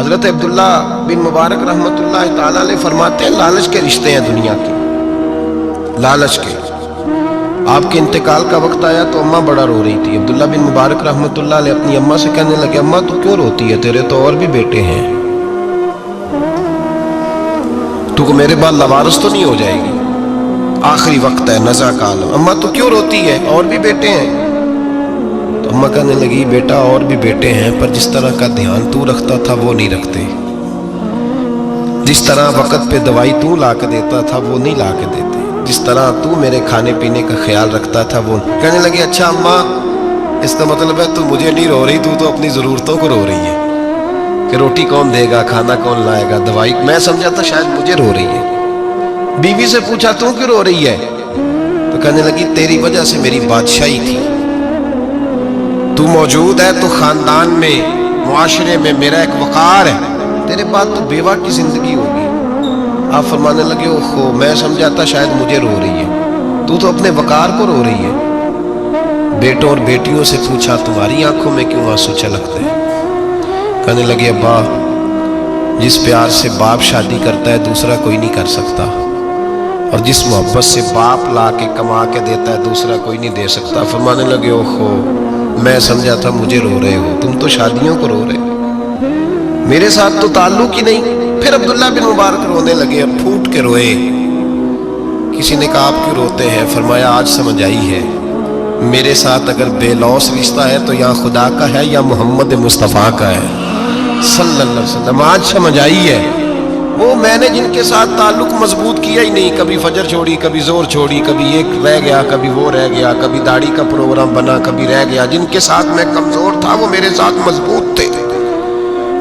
حضرت عبداللہ بن مبارک رحمۃ اللہ تعالیٰ علیہ فرماتے ہیں لالچ کے رشتے ہیں دنیا کے، لالچ کے۔ آپ کے انتقال کا وقت آیا تو اماں بڑا رو رہی تھی۔ عبداللہ بن مبارک رحمۃ اللہ علیہ اپنی اماں سے کہنے لگے اماں تو کیوں روتی ہے، تیرے تو اور بھی بیٹے ہیں، تو میرے بعد لوارث تو نہیں ہو جائے گی، آخری وقت ہے، نزع کا عالم، اماں تو کیوں روتی ہے، اور بھی بیٹے ہیں؟ تو اماں کہنے لگی بیٹا اور بھی بیٹے ہیں، پر جس طرح کا دھیان تو رکھتا تھا وہ نہیں رکھتے، جس طرح وقت پہ دوائی تو لا کے دیتا تھا وہ نہیں لا کے دیتے، جس طرح تو میرے کھانے پینے کا خیال رکھتا تھا وہ۔ کہنے لگی اچھا اماں اس کا مطلب ہے تو مجھے نہیں رو رہی، تو اپنی ضرورتوں کو رو رہی ہے کہ روٹی کون دے گا، کھانا کون لائے گا، دوائی۔ میں سمجھا تھا شاید مجھے رو رہی ہے۔ بیوی سے پوچھا تو کیوں رو رہی ہے، تو کہنے لگی تیری وجہ سے میری بادشاہی تھی، تو موجود ہے تو خاندان میں معاشرے میں میرا ایک وقار ہے، تیرے بعد تو بیوہ کی زندگی ہوگی۔ آپ فرمانے لگے اوہو میں سمجھا تھا شاید مجھے رو رہی ہے، تو اپنے وقار کو رو رہی ہے۔ بیٹوں اور بیٹیوں سے پوچھا تمہاری آنکھوں میں کیوں آنسو چھلکتے ہیں؟ کہنے لگے ابا جس پیار سے باپ شادی کرتا ہے دوسرا کوئی نہیں کر سکتا، اور جس محبت سے باپ لا کے کما کے دیتا ہے دوسرا کوئی نہیں دے سکتا۔ فرمانے لگے اوہو میں سمجھا تھا مجھے رو رہے ہو، تم تو شادیوں کو رو رہے ہو، میرے ساتھ تو تعلق ہی نہیں۔ پھر عبداللہ بن مبارک رونے لگے، اب پھوٹ کے روئے۔ کسی نے کہا آپ کیوں روتے ہیں؟ فرمایا آج سمجھ آئی ہے، میرے ساتھ اگر بے لوث رشتہ ہے تو یا خدا کا ہے یا محمد مصطفیٰ کا ہے صلی اللہ علیہ وسلم۔ آج سمجھ آئی ہے، وہ میں نے جن کے ساتھ تعلق مضبوط کیا ہی نہیں، کبھی فجر چھوڑی، کبھی زور چھوڑی، کبھی ایک رہ گیا، کبھی وہ رہ گیا، کبھی داڑھی کا پروگرام بنا، کبھی رہ گیا۔ جن کے ساتھ میں کمزور تھا وہ میرے ساتھ مضبوط تھے،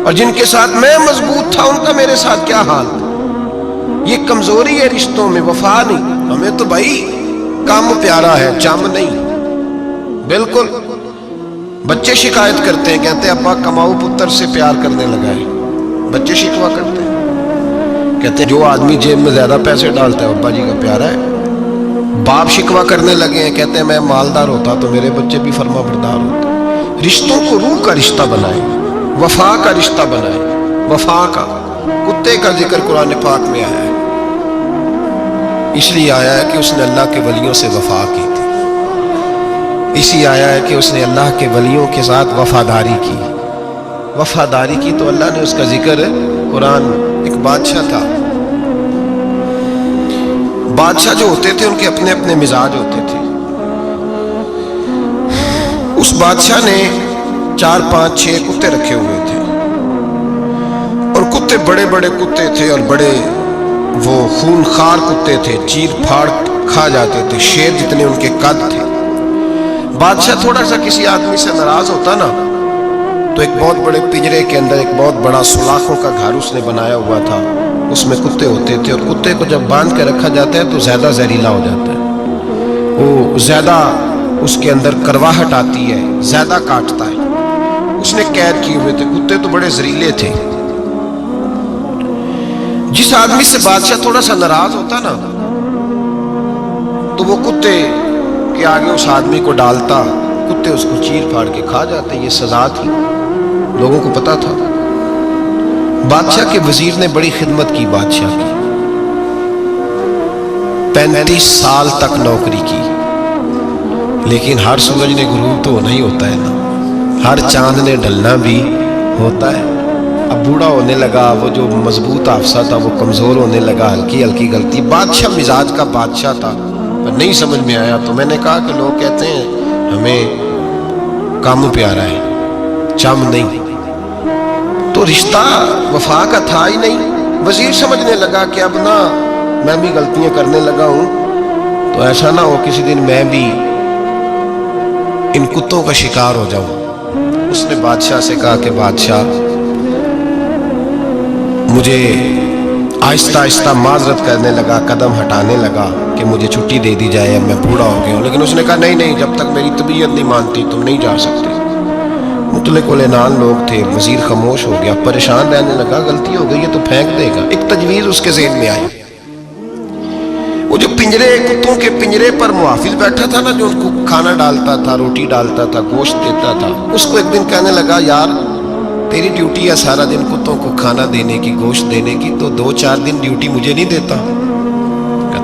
اور جن کے ساتھ میں مضبوط تھا ان کا میرے ساتھ کیا حال تھا۔ یہ کمزوری ہے رشتوں میں، وفا نہیں۔ ہمیں تو بھائی کام پیارا ہے، چم نہیں۔ بالکل بچے شکایت کرتے ہیں، کہتے ہیں ابا کماؤ پتر سے پیار کرنے لگا ہے، بچے شکوا کرتے ہیں، کہتے ہیں جو آدمی جیب میں زیادہ پیسے ڈالتا ہے ابا جی کا پیارا ہے۔ باپ شکوا کرنے لگے ہیں، کہتے ہیں میں مالدار ہوتا تو میرے بچے بھی فرما بردار ہوتے۔ رشتوں کو روح کا رشتہ بنائے، وفا کا رشتہ بنائے، وفا کا۔ کتے کا ذکر قرآن پاک میں آیا ہے، اس لیے آیا ہے کہ اس نے اللہ کے ولیوں سے وفا کی تھی، اسی آیا ہے کہ اس نے اللہ کے ولیوں کے ساتھ وفاداری کی، وفاداری کی تو اللہ نے اس کا ذکر قرآن۔ ایک بادشاہ تھا، بادشاہ جو ہوتے تھے ان کے اپنے اپنے مزاج ہوتے تھے۔ اس بادشاہ نے 4 5 6 کتے رکھے ہوئے تھے، اور کتے بڑے بڑے کتے تھے، اور بڑے وہ خون خار کتے تھے، چیر پھاڑ کھا جاتے تھے، شیر جتنے ان کے قد تھے۔ بادشاہ تھوڑا سا کسی آدمی سے ناراض ہوتا نا تو ایک بہت بڑے پنجرے کے اندر ایک بہت بڑا سلاخوں کا گھر اس نے بنایا ہوا تھا، اس میں کتے ہوتے تھے، اور کتے کو جب باندھ کے رکھا جاتا ہے تو زیادہ زہریلا ہو جاتا ہے، وہ زیادہ اس کے اندر کرواہٹ آتی ہے، زیادہ کاٹتا ہے۔ اس نے قید کیے ہوئے تھے، کتے تو بڑے زہریلے تھے۔ جس آدمی سے بادشاہ تھوڑا سا ناراض ہوتا نا تو وہ کتے کے آگے اس آدمی کو ڈالتا، کتے اس کو چیر پھاڑ کے کھا جاتے۔ یہ سزا تھی، لوگوں کو پتا تھا۔ بادشاہ کے وزیر نے بڑی خدمت کی بادشاہ کی، 35 سال تک نوکری کی، لیکن ہر سورج نے غروب تو ہونا ہی ہوتا ہے نا، ہر چاند نے ڈھلنا بھی ہوتا ہے۔ اب بوڑھا ہونے لگا، وہ جو مضبوط حافظہ تھا وہ کمزور ہونے لگا، ہلکی ہلکی غلطی۔ بادشاہ مزاج کا بادشاہ تھا، پر نہیں سمجھ میں آیا، تو میں نے کہا کہ لوگ کہتے ہیں ہمیں کام پیارا ہے، چم نہیں، تو رشتہ وفا کا تھا ہی نہیں۔ وزیر سمجھنے لگا کہ اب نہ میں بھی غلطیاں کرنے لگا ہوں، تو ایسا نہ ہو کسی دن میں بھی ان کتوں کا شکار ہو جاؤں۔ اس نے بادشاہ سے کہا کہ بادشاہ مجھے آہستہ آہستہ معذرت کرنے لگا، قدم ہٹانے لگا کہ مجھے چھٹی دے دی جائے، اب میں بوڑھا ہو گیا ہوں۔ لیکن اس نے کہا نہیں نہیں، جب تک میری طبیعت نہیں مانتی تم نہیں جا سکتے۔ مطلق العنان لوگ تھے، وزیر خاموش ہو گیا، پریشان رہنے لگا، غلطی ہو گئی ہے تو پھینک دے گا۔ ایک تجویز اس کے ذہن میں آئی، وہ جو پنجرے کتوں کے پنجرے پر محافظ بیٹھا تھا نا، جو ان کو کھانا ڈالتا تھا، روٹی ڈالتا تھا، گوشت دیتا تھا، اس کو ایک دن کہنے لگا یار तेरी ड्यूटी है सारा दिन कुत्तों को खाना देने की, गोश्त देने की, तो 2-4 दिन ड्यूटी मुझे नहीं देता?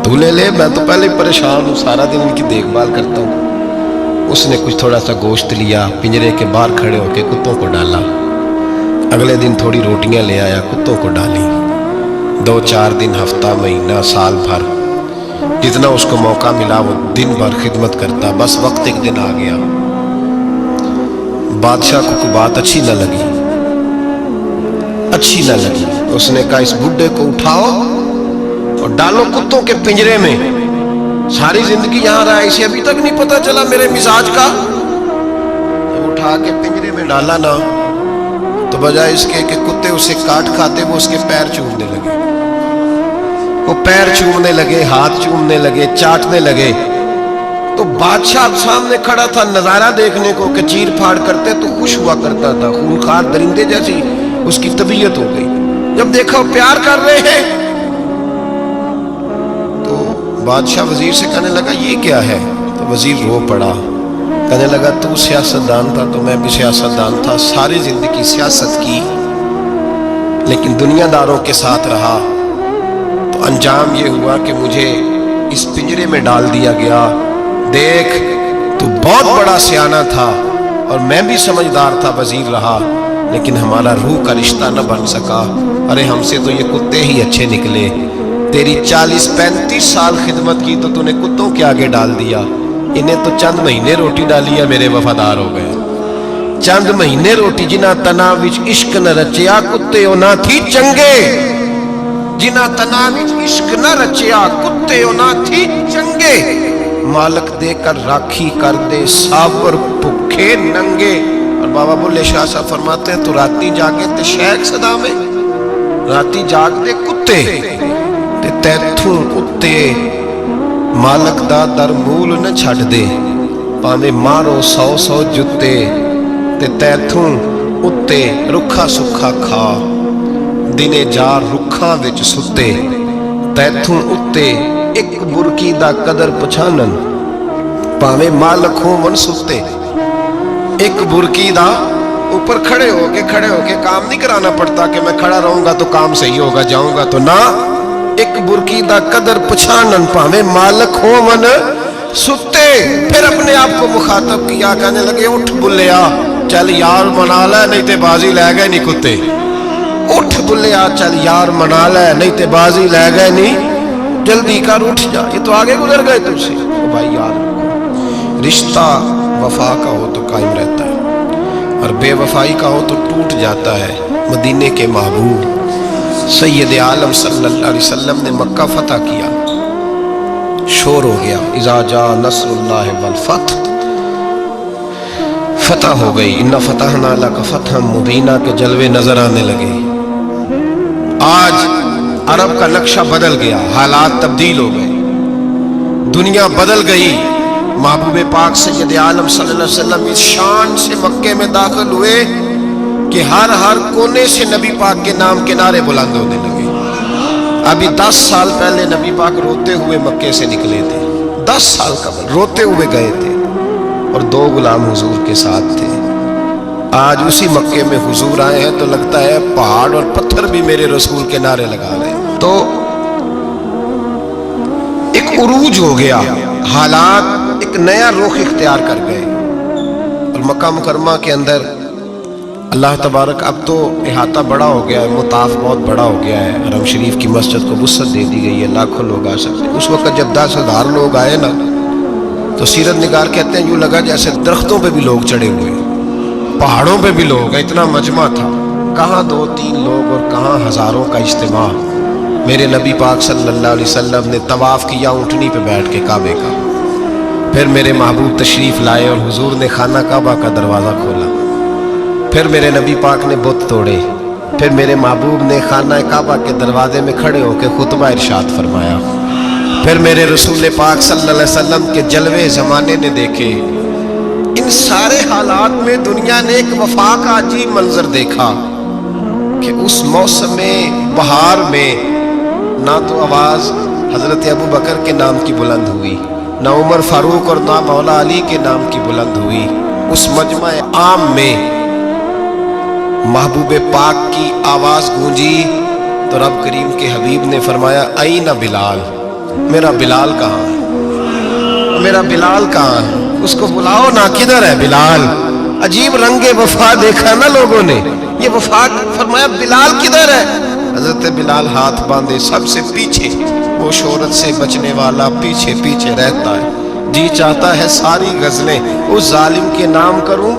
तू ले ले, मैं तो पहले परेशान हूँ, सारा दिन उनकी देखभाल करता हूँ। उसने कुछ थोड़ा सा गोश्त लिया, पिंजरे के बाहर खड़े होकर कुत्तों को डाला। अगले दिन थोड़ी रोटियां ले आया, कुत्तों को डाली। 2-4 दिन, हफ्ता, महीना, साल भर, जितना उसको मौका मिला वो दिन भर खिदमत करता। बस वक्त एक दिन आ गया, बादशाह को कोई बात अच्छी न लगी, अच्छी न लगी। उसने कहा इस बुड्ढे को उठाओ और डालो कुत्तों के पिंजरे में। सारी जिंदगी यहां रहा, इसे अभी तक नहीं पता चला मेरे मिजाज का। तो उठा के पिंजरे में डाला ना, तो बजाय इसके कि कुत्ते उसे काट खाते, वो उसके पैर चूमने लगे। वो पैर चूमने लगे, हाथ चूमने लगे, चाटने लगे। तो बादशाह सामने खड़ा था नजारा देखने को कि चीर फाड़ करते तो खुश हुआ करता था, खूंखार दरिंदे जैसी उसकी तबीयत हो गई। जब देखा वो प्यार कर रहे हैं, तो बादशाह वजीर से कहने लगा ये क्या है? तो वजीर रो पड़ा, कहने लगा तू सियासतदान था तो मैं भी सियासतदान था, सारी जिंदगी सियासत की, लेकिन दुनियादारों के साथ रहा तो अंजाम ये हुआ कि मुझे इस पिंजरे में डाल दिया गया। देख, तू बहुत बड़ा सियाना था और मैं भी समझदार था, वजीर रहा, लेकिन हमारा रूह का रिश्ता न बन सका। अरे हमसे तो ये कुत्ते ही अच्छे निकले। तेरी 40-35 साल खिदमत की तो तूने कुत्तों के आगे डाल दिया। इन्हें तो चंद महीने रोटी डाली है, मेरे वफादार हो गए। चंद महीने रोटी, जिन्हां तना विच इश्क न रचिया, कुत्ते ना थी चंगे। जिन्हां तना विच इश्क न रचिया, कुत्ते ना थी चंगे। मालक देकर राखी कर दे, साबर भुखे नंगे। और बाबा बुल्ले शाह साहब फरमाते हैं, तो राती जागे ते शेख सदा में, राती जाग दे कुत्ते ते तैथू उत्ते मालक दा दर मूल न छड़ दे। भावें मारो 100 जुत्ते ते तैथू उत्ते रुखा सुखा खा। दिने जार रुखा विच सुते, तैथू उत्ते एक बुरकी दा कदर पछानन। भावें मालक हो मन सुते, एक बुरकी दा ऊपर खड़े होके काम नहीं कराना पड़ता कि मैं खड़ा रहूंगा तो काम सही होगा, जाऊंगा तो ना। एक बुरकी दा कदर पछानन, भावें मालक हो मन सुते। फिर अपने आप को मुखातब किया, कहने लगे उठ बुल्लिया, चल यार मना ले, नहीं ते बाजी ले गए नहीं कुत्ते। उठ बुल्लिया, चल यार मना ले, नहीं ते बाजी ले गए नहीं, जल्दी कर उठ जा, ये तो आगे गुजर गए तुझसे। तो भाई याद रखो, रिश्ता वफा का हो तो कायम रहता है और बेवफाई का हो तो टूट जाता है। मदीने के महबूब सैयद आलम सल्लल्लाहु अलैहि वसल्लम ने मक्का फतह किया, शोर हो गया, इज़ा जा नस्रुल्लाह वल फतह, फतह हो गई। इन्ना फतहना लका फतहम मुबीना के जलवे नजर आने लगे। आज अरब का नक्शा बदल गया, हालात तब्दील हो गए, दुनिया बदल गई। महबूब पाक सैयद आलम सल्लल्लाहु अलैहि वसल्लम इस शान से मक्के में दाखिल हुए कि हर कोने से नबी पाक के नाम के नारे बुलंद होने लगे। अभी 10 साल पहले नबी पाक रोते हुए मक्के से निकले थे, 10 साल कबल रोते हुए गए थे और 2 गुलाम हुजूर के साथ थे। आज उसी मक्के में हुजूर आए हैं तो लगता है पहाड़ और पत्थर भी मेरे रसूल के नारे लगा रहे हैं। तो एक उरूज हो गया, हालात एक नया रुख इख्तियार कर गए। और मक्का मुकरमा के अंदर अल्लाह तबारक, अब तो इहाता बड़ा हो गया है, मुताफ बहुत बड़ा हो गया है। हरम शरीफ की मस्जिद को वुसअत दे दी गई है, लाखों लोग आ सकते हैं। उस वक्त जब 10,000 लोग आए ना, तो सीरत निगार कहते हैं यूं लगा जैसे दरख्तों पे भी लोग चढ़े हुए, पहाड़ों पे भी लोग, इतना मजमा था। कहाँ 2-3 लोग और कहाँ हजारों का इज्तिमा। मेरे नबी पाक सल्लल्लाहु अलैहि वसल्लम ने तवाफ किया ऊँटनी पे बैठ के काबे का। फिर मेरे महबूब तशरीफ लाए और हुजूर ने खाना काबा का दरवाज़ा खोला। फिर मेरे नबी पाक ने बुत तोड़े। फिर मेरे महबूब ने खाना काबा के दरवाजे में खड़े होकर खुतबा इरशाद फरमाया। फिर मेरे रसूल पाक सल्लल्लाहु अलैहि वसल्लम के जलवे ज़माने ने देखे। इन सारे हालात में दुनिया ने एक वफा का अजीब मंजर देखा कि उस मौसम में बहार में ना तो आवाज़ हज़रत अबू बकर के नाम की बुलंद हुई, ना उमर फारूक और ना मौला अली के नाम की बुलंद हुई। उस मजमा आम में महबूब पाक की आवाज गूंजी तो रब करीम के हबीब ने फरमाया ऐना बिलाल, मेरा बिलाल कहाँ है, मेरा बिलाल कहाँ है, उसको बुलाओ ना, किधर है बिलाल। अजीब रंगे वफा देखा ना लोगों ने, ये वफा। फरमाया बिलाल किधर है। हजरत बिलाल हाथ बांधे सबसे पीछे, वो शोहरत से बचने वाला पीछे पीछे रहता है। जी चाहता है सारी गजलें उस जालिम के नाम करूं।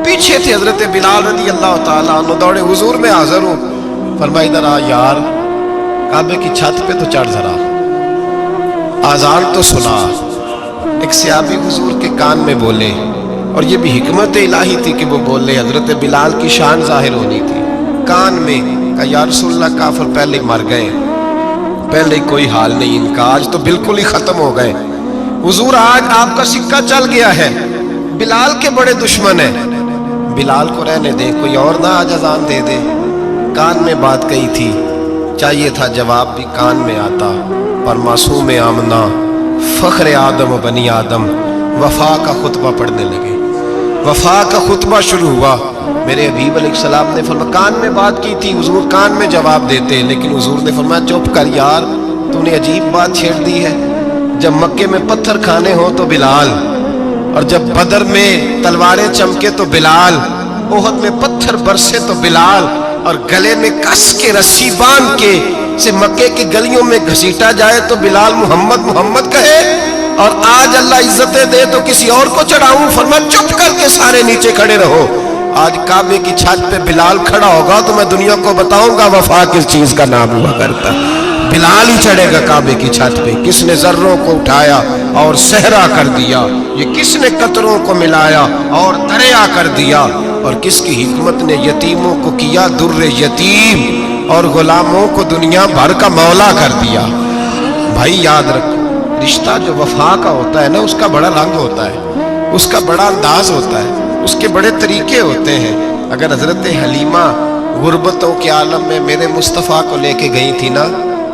पीछे थे हजरत बिलाल रज़ी अल्लाह ताला अन्हु, दौड़े हुजूर में हाजिर हूं। फरमाया इधर आ यार, काबे की छत पे तो चढ़ जरा, आजान तो सुना। एक सहाबी हुजूर के कान में बोले, और ये भी हिकमत इलाही थी कि वो बोले, हजरत बिलाल की शान जाहिर होनी थी। कान में कहा या रसूलल्लाह, काफिर पहले मर गए, पहले कोई हाल नहीं इनका, आज तो बिल्कुल ही खत्म हो गए। हुजूर आज आपका सिक्का चल गया है, बिलाल के बड़े दुश्मन है, बिलाल को रहने दे, कोई और ना आज अजान दे दे। कान में बात कही थी, चाहिए था जवाब भी कान में आता, पर मासूम आमना फख्र आदम बनी आदम वफा का खुतबा पढ़ने लगे। वफा का खुतबा शुरू हुआ। मेरे हबीब अलैहिस्सलाम ने फरमाया, कान में बात की थी, हुजूर कान में जवाब देते, लेकिन हुजूर ने फरमाया चुप कर यार, तूने अजीब बात छेड़ दी है। जब मक्के में पत्थर खाने हो तो बिलाल, और जब बदर में तलवारें चमके तो बिलाल, ओहद में पत्थर बरसे तो बिलाल, और गले में कस के रस्सी बांध के से मक्के की गलियों में घसीटा जाए तो बिलाल मोहम्मद मोहम्मद कहे, और आज अल्लाह इज्जतें दे तो किसी और को चढ़ाऊं। फरमाया चुप करके सारे नीचे खड़े रहो। आज काबे की छत पे बिलाल खड़ा होगा तो मैं दुनिया को बताऊंगा वफा किस चीज का नाम हुआ करता। बिलाल ही चढ़ेगा काबे की छत पे। किसने जर्रों को उठाया और सहरा कर दिया, ये किसने कतरों को मिलाया और दरिया कर दिया, और किसकी हिकमत ने यतीमों को किया दुर्रे यतीम, और गुलामों को दुनिया भर का मौला कर दिया। भाई याद रखो, रिश्ता जो वफा का होता है ना, उसका बड़ा रंग होता है, उसका बड़ा अंदाज होता है, उसके बड़े तरीके होते हैं। अगर हजरत हलीमा गुर्बतों के आलम में मेरे मुस्तफ़ा को लेके गई थी ना,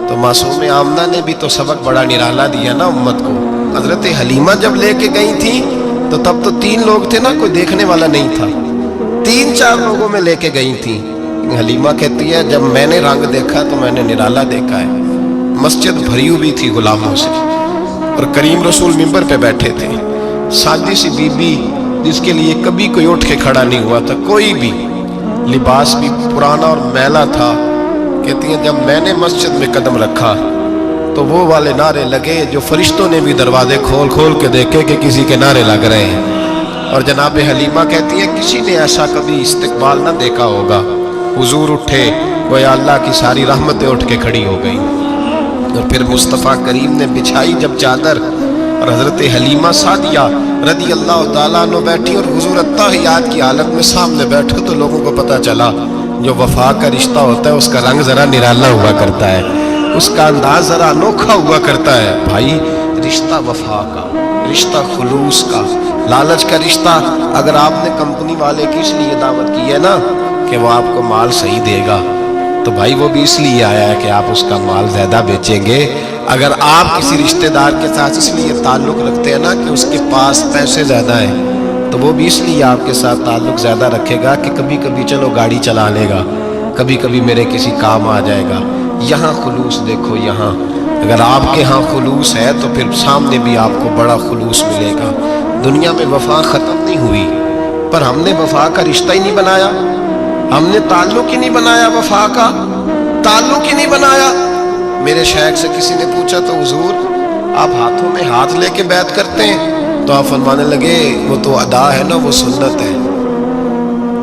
तो मासूम आमना ने भी तो सबक बड़ा निराला दिया ना उम्मत को। हजरत हलीमा जब लेके गई थी तो तब तो 3 लोग थे ना, कोई देखने वाला नहीं था, 3-4 लोगों में लेके गई थी। हलीमा कहती है जब मैंने रंग देखा तो मैंने निराला देखा है। मस्जिद भरी हुई थी गुलामों से, और करीम रसूल मिंबर पे बैठे थे। सादी सी बीबी जिसके लिए कभी कोई उठ के खड़ा नहीं हुआ था, कोई भी, लिबास भी पुराना और मैला था। कहती है जब मैंने मस्जिद में कदम रखा तो वो वाले नारे लगे जो फरिश्तों ने भी दरवाजे खोल खोल के देखे कि किसी के नारे लग रहे हैं। और जनाब हलीमा कहती है किसी ने ऐसा कभी इस्तकबाल ना देखा होगा। हुजूर उठे, गोया अल्लाह की सारी रहमतें उठ के खड़ी हो गई। और फिर मुस्तफ़ा करीम ने बिछाई जब चादर, और हजरत हलीमा सादिया रज़ी अल्लाह ताला अन्हा बैठी, और हुजूर अत्तहियात की हालत में सामने बैठो तो लोगों को पता चला जो वफा का रिश्ता होता है उसका रंग जरा निराला हुआ करता है, उसका अंदाज जरा अनोखा हुआ करता है। भाई रिश्ता वफा का, रिश्ता खुलूस का, लालच का रिश्ता। अगर आपने कंपनी वाले की इसलिए दावत की है ना कि वो आपको माल सही देगा, तो भाई वो भी इसलिए आया है कि आप उसका माल ज्यादा बेचेंगे। अगर आप किसी रिश्तेदार के साथ इसलिए ताल्लुक रखते हैं ना कि उसके पास पैसे ज्यादा हैं, तो वो भी इसलिए आपके साथ ताल्लुक ज्यादा रखेगा कि कभी कभी चलो गाड़ी चला लेगा, कभी कभी मेरे किसी काम आ जाएगा। यहाँ खुलूस देखो, यहाँ अगर आपके यहाँ खुलूस है तो फिर सामने भी आपको बड़ा खुलूस मिलेगा। दुनिया में वफा ख़त्म नहीं हुई, पर हमने वफा का रिश्ता ही नहीं बनाया, हमने ताल्लुक ही नहीं बनाया, वफा का ताल्लुक ही नहीं बनाया। मेरे शेख से किसी ने पूछा तो हुजूर आप हाथों में हाथ लेके बैत करते हैं? तो आप फरमाने लगे वो तो अदा है ना, वो सुन्नत है,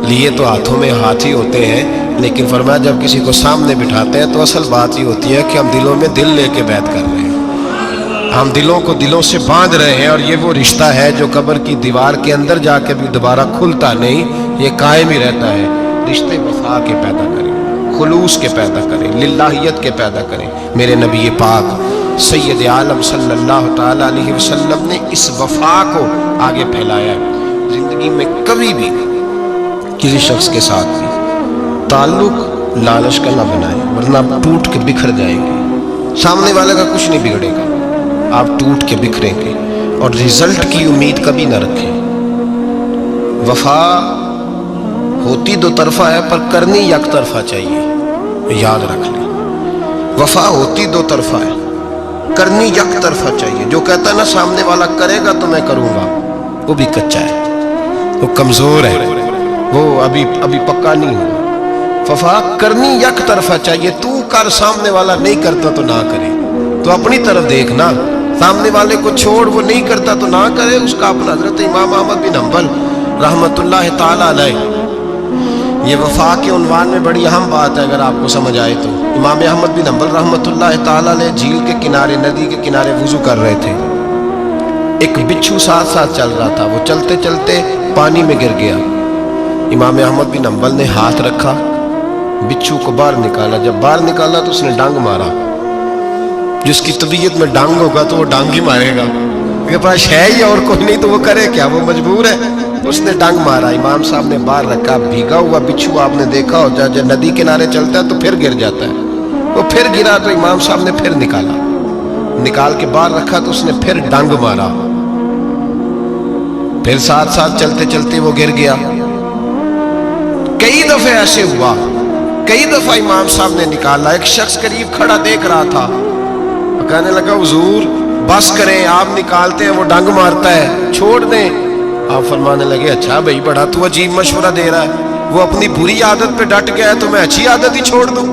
लिए तो हाथों में हाथ ही होते हैं, लेकिन फरमाया जब किसी को सामने बिठाते हैं तो असल बात ही होती है कि हम दिलों में दिल लेके बैत कर रहे हैं, हम दिलों को दिलों से बांध रहे हैं। और ये वो रिश्ता है जो कब्र की दीवार के अंदर जाके भी दोबारा खुलता नहीं, ये कायम ही रहता है। रिश्ते वफा के पैदा करें, खुलूस के पैदा करें, लिल्लाहियत के पैदा करें। मेरे नबी पाक सैयद आलम सल्लल्लाहु ताला अलैहि वसल्लम ने इस वफा को आगे फैलाया है। जिंदगी में कभी भी किसी शख्स के साथ भी ताल्लुक लालच का ना बनाए, वरना आप टूट के बिखर जाएंगे। सामने वाले का कुछ नहीं बिगड़ेगा, आप टूट के बिखरेंगे। और रिजल्ट की उम्मीद कभी ना रखें। वफा ہوتی دو طرفہ ہے پر کرنی یک طرفہ چاہیے، یاد رکھ لیں۔ وفا ہوتی دو طرفہ ہے، کرنی یک طرفہ چاہیے۔ جو کہتا ہے نا سامنے والا کرے گا تو میں کروں گا، وہ بھی کچا ہے، وہ کمزور ہے، وہ ابھی پکا نہیں ہوا۔ وفا کرنی یک طرفہ چاہیے، تو کر، سامنے والا نہیں کرتا تو نہ کرے۔ تو اپنی طرف دیکھنا، سامنے والے کو چھوڑ، وہ نہیں کرتا تو نہ کرے، اس کا اپنا۔ حضرت امام احمد بن حنبل رحمت اللہ تعالی علیہ، یہ وفا کے عنوان میں بڑی اہم بات ہے اگر آپ کو سمجھ آئے تو۔ امام احمد بن حنبل رحمت اللہ تعالی علیہ جھیل کے کنارے، ندی کے کنارے وضو کر رہے تھے۔ ایک بچھو ساتھ ساتھ چل رہا تھا، وہ چلتے چلتے پانی میں گر گیا۔ امام احمد بن حنبل نے ہاتھ رکھا، بچھو کو باہر نکالا۔ جب باہر نکالا تو اس نے ڈانگ مارا۔ جس کی طبیعت میں ڈانگ ہوگا تو وہ ڈانگ ہی مارے گا، کے پاس ہے ہی اور کوئی نہیں تو وہ کرے کیا، وہ مجبور ہے۔ اس نے ڈانگ مارا، امام صاحب نے باہر رکھا۔ بھیگا ہوا بچھو آپ نے دیکھا ہو، جب ندی کنارے چلتا ہے تو پھر گر جاتا ہے، وہ پھر گرا تو امام صاحب نے پھر نکالا، نکال کے باہر رکھا تو اس نے پھر ڈانگ مارا، پھر ساتھ ساتھ چلتے چلتے وہ گر گیا۔ کئی دفعہ ایسے ہوا، کئی دفعہ امام صاحب نے نکالا۔ ایک شخص قریب کھڑا دیکھ رہا تھا، کہنے لگا حضور بس کریں، آپ نکالتے ہیں وہ ڈنگ مارتا ہے، چھوڑ دیں۔ آپ فرمانے لگے اچھا بھائی بڑا تو عجیب مشورہ دے رہا ہے، وہ اپنی بری عادت پہ ڈٹ گیا ہے تو میں اچھی عادت ہی چھوڑ دوں؟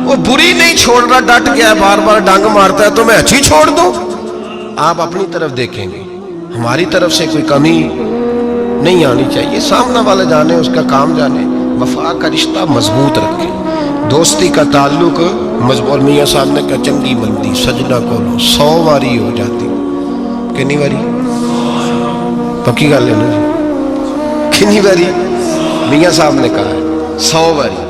وہ بری نہیں چھوڑ رہا، ڈٹ گیا ہے، بار بار ڈنگ مارتا ہے تو میں اچھی چھوڑ دوں؟ آپ اپنی طرف دیکھیں گے، ہماری طرف سے کوئی کمی نہیں آنی چاہیے، سامنے والا جانے، اس کا کام جانے۔ وفا کا رشتہ مضبوط رکھیں، دوستی کا تعلق مضبوط۔ میاں صاحب نے کہا چنگی مندی سجنا کو 100 واری ہو جاتی، کنی واری؟ پکی گل ہے نا جی، کنی واری؟ میاں صاحب نے کہا ہے 100 واری،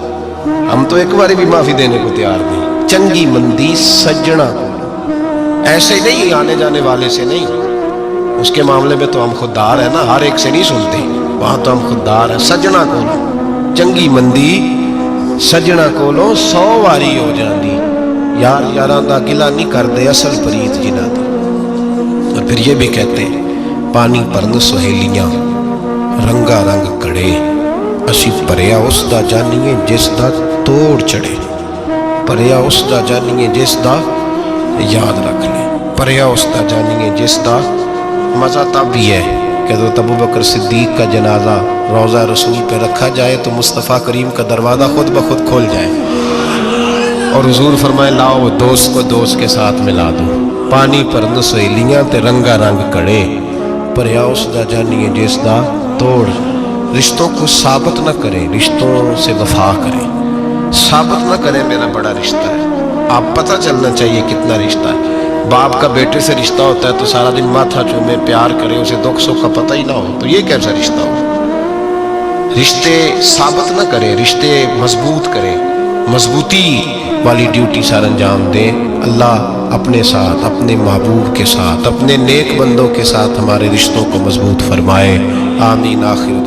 ہم تو ایک باری بھی معافی دینے کو تیار نہیں۔ چنگی مندی سجنا کو، ایسے نہیں آنے جانے والے سے نہیں، اس کے معاملے میں تو ہم خوددار ہیں نا، ہر ایک سے نہیں سنتے، وہاں تو ہم خوددار ہیں۔ سجنا کو چنگی مندی سجنا کولوں 100 واری ہو جاندی، یار یاراں دا گلا نہیں کردے اصل پریت جنہاں دی۔ اور پھر یہ بھی کہتے پانی پرن سہیلیاں رنگا رنگ کڑے، اسی پریا اس دا جانیے جس دا توڑ چڑھے، پریا اس دا جانیے جس دا، یاد رکھ لیں، پریا اس دا جانیے جس دا۔ مزہ تب بھی ہے کہ حضرت ابو بکر صدیق کا جنازہ روضہ رسول پہ رکھا جائے تو مصطفیٰ کریم کا دروازہ خود بخود کھول جائے اور حضور فرمائے لاؤ دوست کو دوست کے ساتھ ملا دو، پانی پرن سہیلیاں تے رنگا رنگ کڑے، پریا اس دا جانیے جس دا توڑ۔ رشتوں کو ثابت نہ کریں، رشتوں سے وفا کریں، ثابت نہ کریں میرا بڑا رشتہ ہے، آپ پتہ چلنا چاہیے کتنا رشتہ ہے۔ باپ کا بیٹے سے رشتہ ہوتا ہے تو سارا دن ماتھا چومے، پیار کرے، اسے دکھ سکھ کا پتہ ہی نہ ہو تو یہ کیسا رشتہ ہو؟ رشتے ثابت نہ کریں، رشتے مضبوط کریں، مضبوطی والی ڈیوٹی سر انجام دیں۔ اللہ اپنے ساتھ، اپنے محبوب کے ساتھ، اپنے نیک بندوں کے ساتھ ہمارے رشتوں کو مضبوط فرمائے، آمین۔ آخر